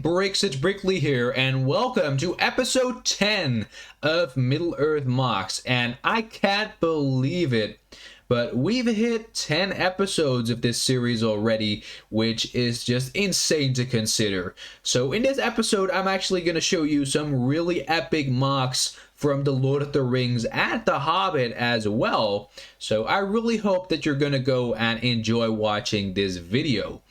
Bricks, it's Brickley here, and welcome to episode 10 of Middle-earth MOCS. And I can't believe it, but we've hit 10 episodes of this series already, which is just insane to consider. So in this episode, I'm actually going to show you some really epic MOCS from the Lord of the Rings and the Hobbit as well. So I really hope that you're going to go and enjoy watching this video.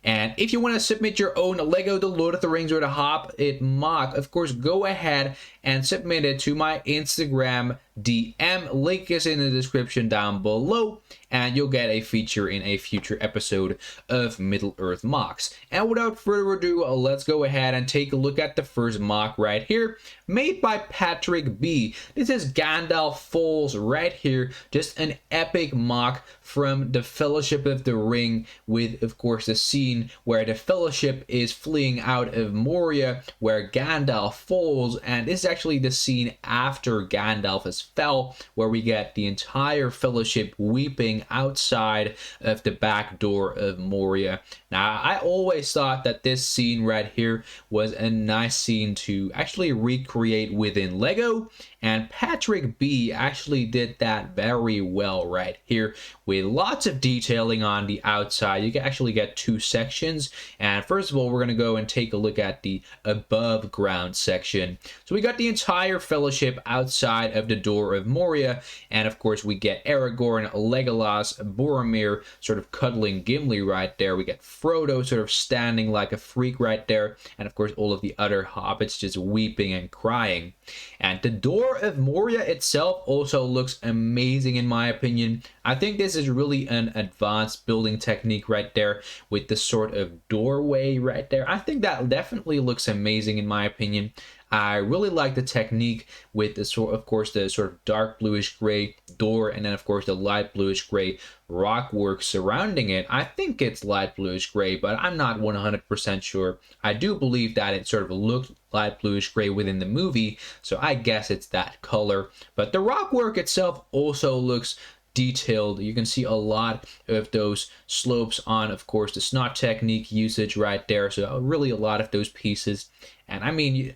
And if you want to submit your own Lego The Lord of the Rings or the Hobbit MOC, of course, go ahead and submit it to my Instagram DM. Link is in the description down below, and you'll get a feature in a future episode of Middle-earth MOCS. And without further ado, let's go ahead and take a look at the first MOC right here, made by Patrick B. This is Gandalf Falls right here, just an epic MOC from the Fellowship of the Ring, with, of course, the scene where the Fellowship is fleeing out of Moria, where Gandalf falls, and this is actually the scene after Gandalf has fell, where we get the entire Fellowship weeping outside of the back door of Moria. Now, I always thought that this scene right here was a nice scene to actually recreate within Lego, and Patrick B actually did that very well right here, with lots of detailing on the outside. You can actually get two sections, and first of all, we're going to go and take a look at the above ground section. So we got the entire Fellowship outside of the door of Moria, and of course we get Aragorn, Legolas, Boromir sort of cuddling Gimli right there. We get Frodo sort of standing like a freak right there, and of course all of the other hobbits just weeping and crying. And the door of Moria itself also looks amazing in my opinion. I think this is really an advanced building technique right there, with the sort of doorway right there. I think that definitely looks amazing in my opinion. I really like the technique with the sort of dark bluish gray door, and then of course the light bluish gray rock work surrounding it. I think it's light bluish gray, but I'm not 100% sure. I do believe that it sort of looked light bluish gray within the movie, so I guess it's that color. But the rock work itself also looks detailed. You can see a lot of those slopes on, of course, the snot technique usage right there. So really a lot of those pieces. And I mean,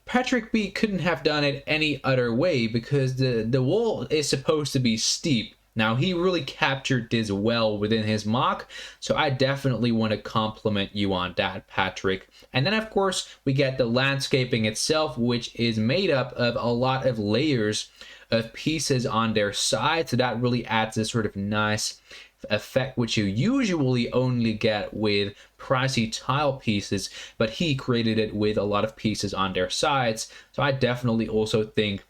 Patrick B couldn't have done it any other way, because the wall is supposed to be steep. Now, he really captured this well within his MOC, so I definitely want to compliment you on that, Patrick. And then, of course, we get the landscaping itself, which is made up of a lot of layers of pieces on their side, so that really adds a sort of nice effect, which you usually only get with pricey tile pieces, but he created it with a lot of pieces on their sides. So I definitely also think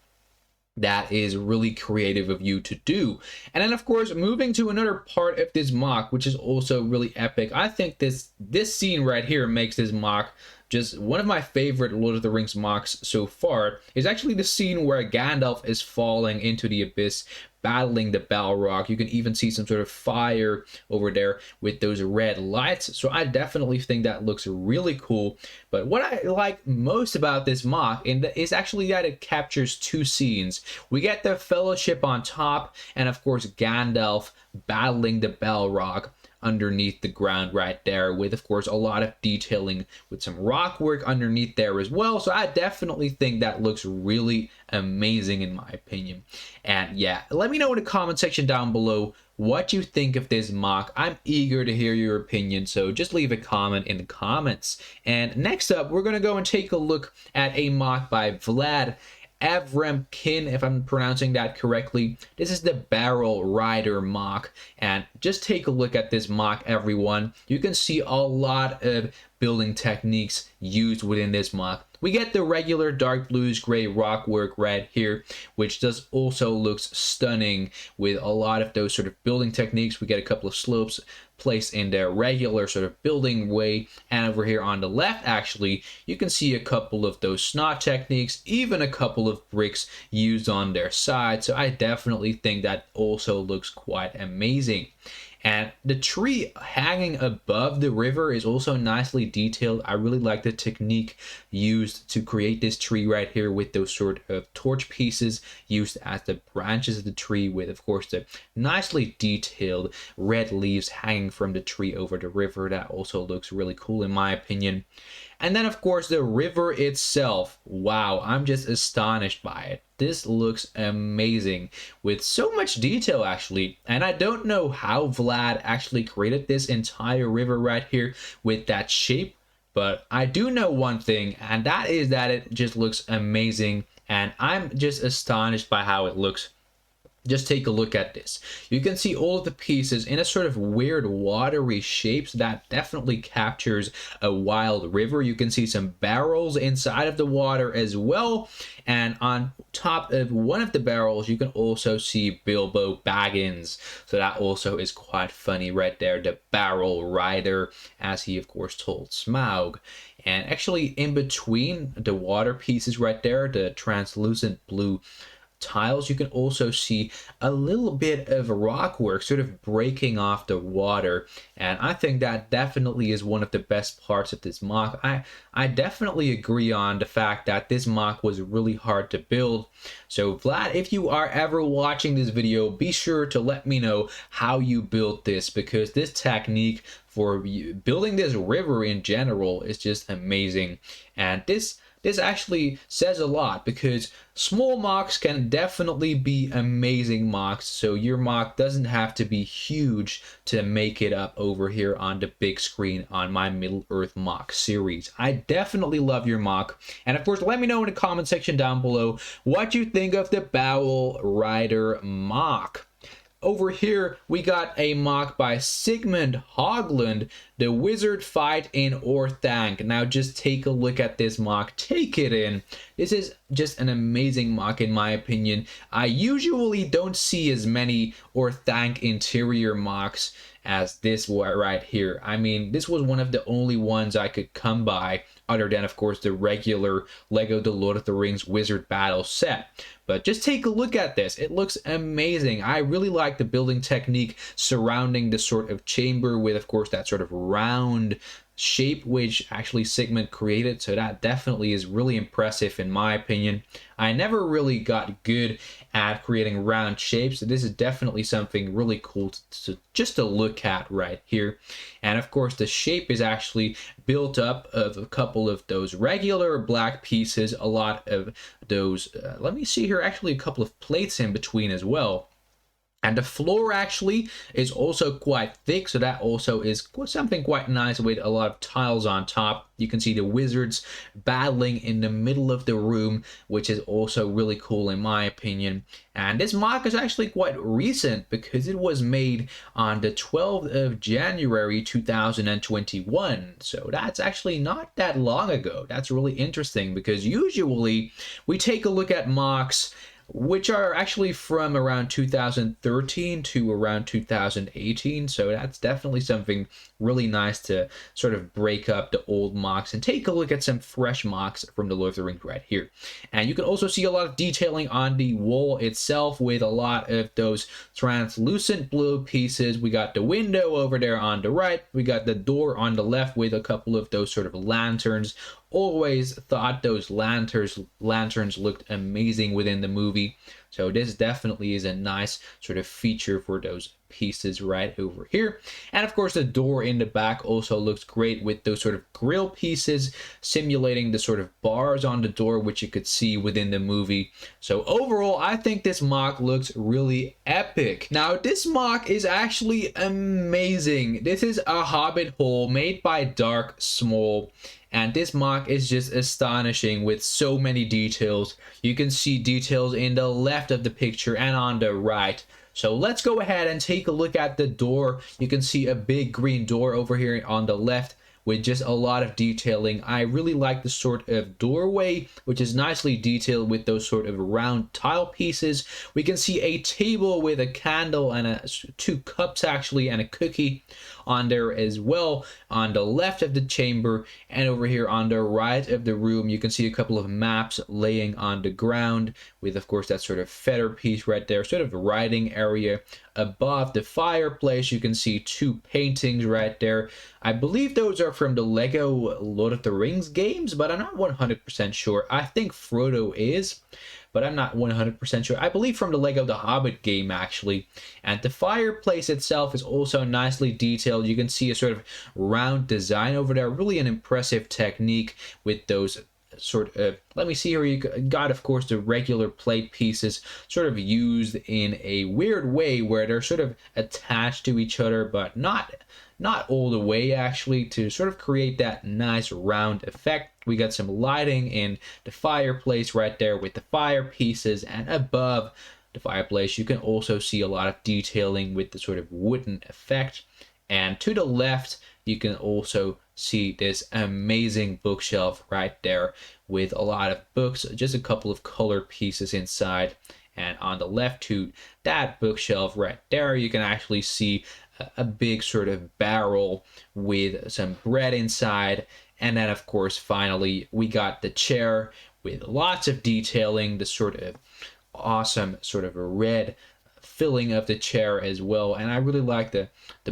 that is really creative of you to do. And then of course, moving to another part of this MOC, which is also really epic. I think this scene right here makes this MOC just one of my favorite Lord of the Rings MOCs so far. Is actually the scene where Gandalf is falling into the abyss, battling the Balrog. You can even see some sort of fire over there with those red lights. So I definitely think that looks really cool. But what I like most about this MOC is actually that it captures two scenes. We get the Fellowship on top, and of course Gandalf battling the Balrog underneath the ground right there, with of course a lot of detailing with some rock work underneath there as well. So I definitely think that looks really amazing in my opinion. And yeah, let me know in the comment section down below what you think of this MOC. I'm eager to hear your opinion, so just leave a comment in the comments. And next up, we're going to go and take a look at a MOC by Vlad Avremkin, if I'm pronouncing that correctly. This is the Barrel Rider MOC, and just take a look at this MOC, everyone. You can see a lot of building techniques used within this MOC. We get the regular dark blues gray rock work right here, which does also looks stunning with a lot of those sort of building techniques. We get a couple of slopes placed in their regular sort of building way, and over here on the left actually you can see a couple of those snot techniques, even a couple of bricks used on their side. So I definitely think that also looks quite amazing. And the tree hanging above the river is also nicely detailed. I really like the technique used to create this tree right here, with those sort of torch pieces used as the branches of the tree, with of course the nicely detailed red leaves hanging from the tree over the river. That also looks really cool in my opinion. And then of course the river itself. Wow, I'm just astonished by it. This looks amazing with so much detail actually. And I don't know how Vlad actually created this entire river right here with that shape. But I do know one thing, and that is that it just looks amazing. And I'm just astonished by how it looks. Just take a look at this. You can see all of the pieces in a sort of weird watery shapes that definitely captures a wild river. You can see some barrels inside of the water as well. And on top of one of the barrels, you can also see Bilbo Baggins. So that also is quite funny right there. The barrel rider, as he of course told Smaug. And actually in between the water pieces right there, the translucent blue tiles, you can also see a little bit of rock work sort of breaking off the water, and I think that definitely is one of the best parts of this MOC. I definitely agree on the fact that this MOC was really hard to build. So Vlad, if you are ever watching this video, be sure to let me know how you built this, because this technique for building this river in general is just amazing. And this actually says a lot, because small MOCs can definitely be amazing MOCs. So your MOC doesn't have to be huge to make it up over here on the big screen on my Middle-earth MOC series. I definitely love your MOC. And of course, let me know in the comment section down below what you think of the Barrel Rider MOC. Over here, we got a MOC by Sigmund Haugland, the wizard fight in Orthanc. Now just take a look at this MOC, take it in. This is just an amazing MOC in my opinion. I usually don't see as many Orthanc interior MOCs as this one right here. I mean, this was one of the only ones I could come by, other than of course the regular Lego The Lord of the Rings Wizard Battle set. But just take a look at this. It looks amazing. I really like the building technique surrounding this sort of chamber with, of course, that sort of round shape which actually Sigmund created. So that definitely is really impressive in my opinion. I never really got good at creating round shapes, so this is definitely something really cool just to look at right here. And of course the shape is actually built up of a couple of those regular black pieces, a lot of those let me see here, actually a couple of plates in between as well. And the floor actually is also quite thick, so that also is something quite nice with a lot of tiles on top. You can see the wizards battling in the middle of the room, which is also really cool in my opinion. And this MOC is actually quite recent because it was made on the 12th of January 2021. So that's actually not that long ago. That's really interesting, because usually we take a look at MOCs which are actually from around 2013 to around 2018. So that's definitely something really nice to sort of break up the old MOCs and take a look at some fresh MOCs from the Lord of the Rings right here. And you can also see a lot of detailing on the wall itself with a lot of those translucent blue pieces. We got the window over there on the right. We got the door on the left with a couple of those sort of lanterns. Always thought those lanterns looked amazing within the movie. So this definitely is a nice sort of feature for those pieces right over here. And of course the door in the back also looks great with those sort of grill pieces simulating the sort of bars on the door which you could see within the movie. So overall I think this MOC looks really epic. Now this MOC is actually amazing. This is a Hobbit Hole made by Dark Small. And this MOC is just astonishing with so many details. You can see details in the left of the picture and on the right. So let's go ahead and take a look at the door. You can see a big green door over here on the left with just a lot of detailing. I really like the sort of doorway, which is nicely detailed with those sort of round tile pieces. We can see a table with a candle and two cups actually, and a cookie on there as well on the left of the chamber. And over here on the right of the room you can see a couple of maps laying on the ground with of course that sort of feather piece right there, sort of writing area. Above the fireplace you can see two paintings right there. I believe those are from the Lego Lord of the Rings games, but I'm not 100% sure. I think Frodo is, but I'm not 100% sure. I believe from the Lego The Hobbit game, actually. And the fireplace itself is also nicely detailed. You can see a sort of round design over there. Really an impressive technique with those sort of, let me see here, you got of course the regular plate pieces sort of used in a weird way where they're sort of attached to each other, but not all the way, actually, to sort of create that nice round effect. We got some lighting in the fireplace right there with the fire pieces, and above the fireplace you can also see a lot of detailing with the sort of wooden effect. And to the left you can also see this amazing bookshelf right there with a lot of books, just a couple of color pieces inside. And on the left to that bookshelf right there, you can actually see a big sort of barrel with some bread inside. And then of course finally we got the chair with lots of detailing, the sort of awesome sort of a red filling of the chair as well. And I really like the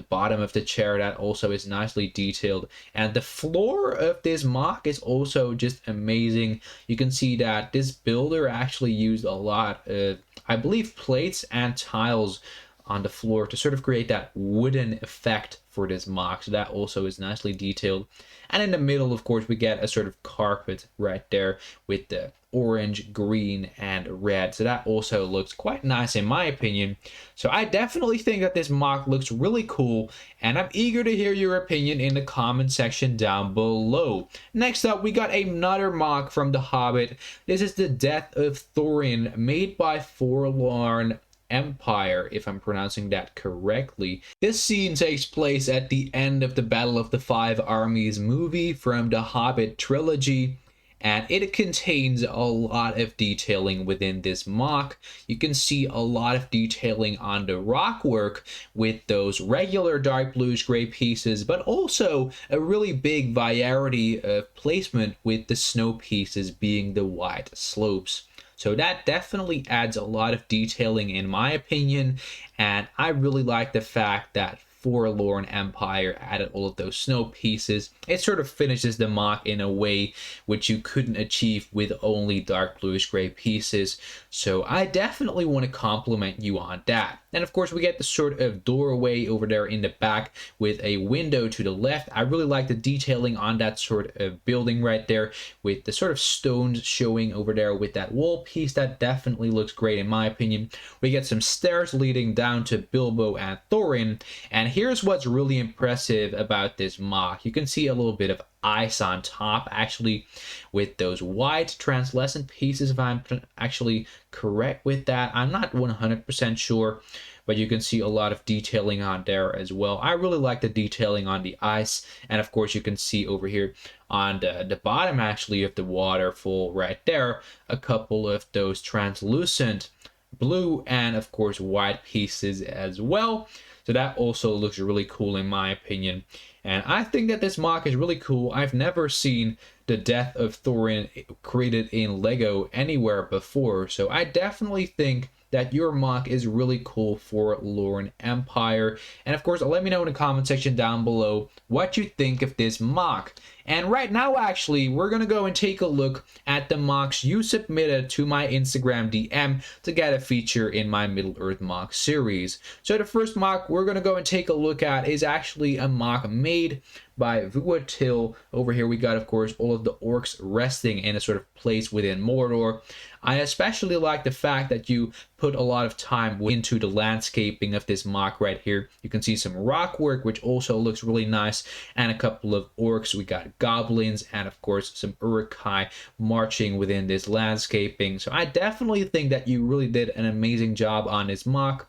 bottom of the chair, that also is nicely detailed. And the floor of this MOC is also just amazing. You can see that this builder actually used a lot of, I believe, plates and tiles on the floor to sort of create that wooden effect for this MOC. So that also is nicely detailed. And in the middle, of course, we get a sort of carpet right there with the orange, green, and red. So that also looks quite nice in my opinion. So I definitely think that this MOC looks really cool, and I'm eager to hear your opinion in the comment section down below. Next up, we got another MOC from The Hobbit. This is the Death of Thorin, made by ForlornEmpire, if I'm pronouncing that correctly. This scene takes place at the end of the Battle of the Five Armies movie from the Hobbit trilogy, and it contains a lot of detailing within this MOC. You can see a lot of detailing on the rock work with those regular dark bluish gray pieces, but also a really big variety of placement with the snow pieces being the white slopes. So that definitely adds a lot of detailing in my opinion, and I really like the fact that ForlornEmpire added all of those snow pieces. It sort of finishes the MOC in a way which you couldn't achieve with only dark bluish gray pieces. So I definitely want to compliment you on that. And of course we get the sort of doorway over there in the back with a window to the left. I really like the detailing on that sort of building right there with the sort of stones showing over there with that wall piece. That definitely looks great in my opinion. We get some stairs leading down to Bilbo and Thorin, and here's what's really impressive about this MOC. You can see a little bit of ice on top actually with those white translucent pieces, if I'm actually correct with that. I'm not 100% sure, but you can see a lot of detailing on there as well. I really like the detailing on the ice, and of course you can see over here on the bottom actually of the waterfall right there a couple of those translucent blue and of course white pieces as well. So that also looks really cool in my opinion. And I think that this MOC is really cool. I've never seen the Death of Thorin created in Lego anywhere before. So I definitely think that your MOC is really cool for ForlornEmpire. And of course, let me know in the comment section down below what you think of this MOC. And right now, actually, we're going to go and take a look at the MOCs you submitted to my Instagram DM to get a feature in my Middle-earth MOC series. So the first MOC we're going to go and take a look at is actually a MOC made by vuotil. Over here we got, of course, all of the orcs resting in a sort of place within Mordor. I especially like the fact that you put a lot of time into the landscaping of this MOC right here. You can see some rock work, which also looks really nice, and a couple of orcs. We got goblins and of course some Uruk-hai marching within this landscaping. So I definitely think that you really did an amazing job on this MOC.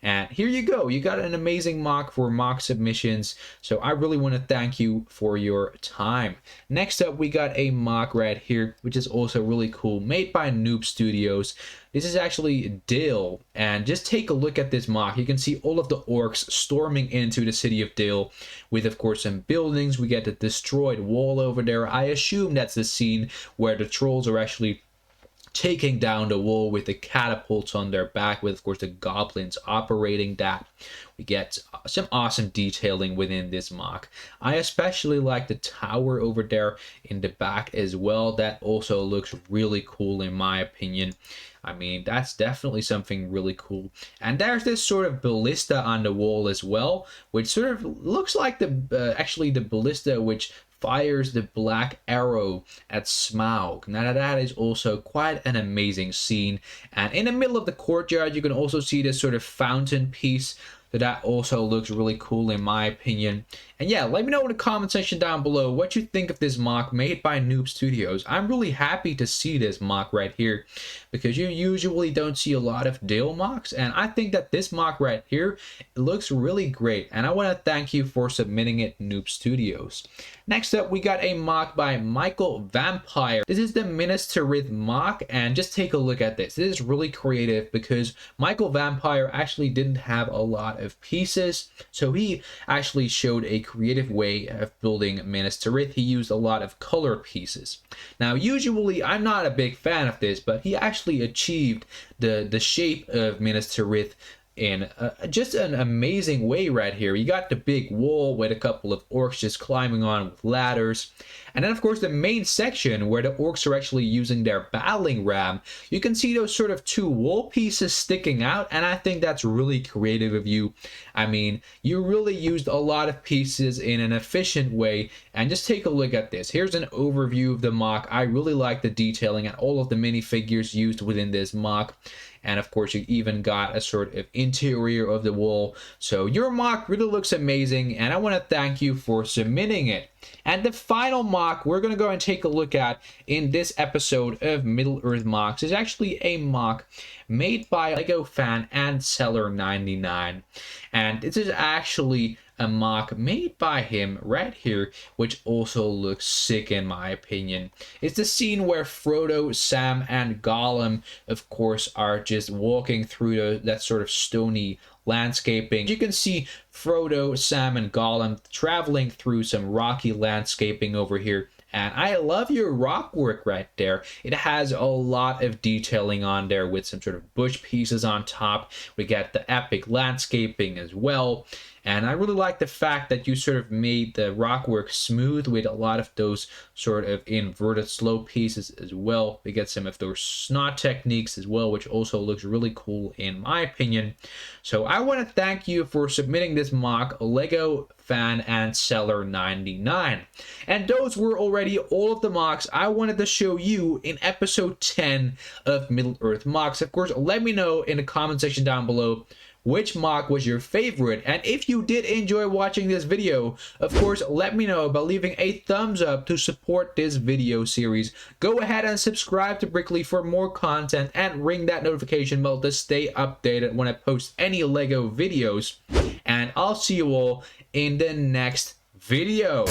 And here you go, you got an amazing MOC for MOC submissions, so I really want to thank you for your time. Next up, we got a MOC right here, which is also really cool, made by Noob Studios. This is actually Dale, and just take a look at this MOC. You can see all of the orcs storming into the city of Dale, with of course some buildings. We get the destroyed wall over there. I assume that's the scene where the trolls are actually taking down the wall with the catapults on their back, with of course the goblins operating that. We get some awesome detailing within this MOC. I especially like the tower over there in the back as well. That also looks really cool in my opinion. I mean, that's definitely something really cool. And there's this sort of ballista on the wall as well, which sort of looks like the actually the ballista which fires the black arrow at Smaug. Now that is also quite an amazing scene. And in the middle of the courtyard, you can also see this sort of fountain piece. So that also looks really cool in my opinion. And yeah, let me know in the comment section down below what you think of this MOC made by Noob Studios. I'm really happy to see this MOC right here, because you usually don't see a lot of Dale MOCs, and I think that this MOC right here looks really great, and I want to thank you for submitting it, Noob Studios. Next up, we got a MOC by Michal Vampire. This is the Minas Tirith MOC, and just take a look at this. This is really creative because Michal Vampire actually didn't have a lot of pieces, so he actually showed a creative way of building Minas Tirith. He used a lot of color pieces. Now, usually I'm not a big fan of this, but he actually achieved the shape of Minas Tirith in just an amazing way right here. You got the big wall with a couple of orcs just climbing on with ladders. And then of course the main section where the orcs are actually using their battling ram, you can see those sort of two wall pieces sticking out, and I think that's really creative of you. I mean, you really used a lot of pieces in an efficient way, and just take a look at this. Here's an overview of the MOC. I really like the detailing and all of the minifigures used within this MOC. And of course, you even got a sort of interior of the wall. So your MOC really looks amazing, and I want to thank you for submitting it. And the final MOC we're going to go and take a look at in this episode of Middle-earth MOCs is actually a MOC made by Lego fan and seller 99. And this is actually a MOC made by him right here, which also looks sick in my opinion. It's the scene where Frodo, Sam, and Gollum, of course, are just walking through that sort of stony landscaping. You can see Frodo, Sam, and Gollum traveling through some rocky landscaping over here. And I love your rock work right there. It has a lot of detailing on there with some sort of bush pieces on top. We get the epic landscaping as well. And I really like the fact that you sort of made the rock work smooth with a lot of those sort of inverted slope pieces as well. We get some of those snot techniques as well, which also looks really cool in my opinion. So I want to thank you for submitting this MOC, Lego fan and seller 99. And those were already all of the MOCs I wanted to show you in episode 10 of Middle-earth MOCs. Of course, let me know in the comment section down below which MOC was your favorite, and if you did enjoy watching this video, of course let me know by leaving a thumbs up to support this video series. Go ahead and subscribe to Brickley for more content and ring that notification bell to stay updated when I post any Lego videos, and I'll see you all in the next video.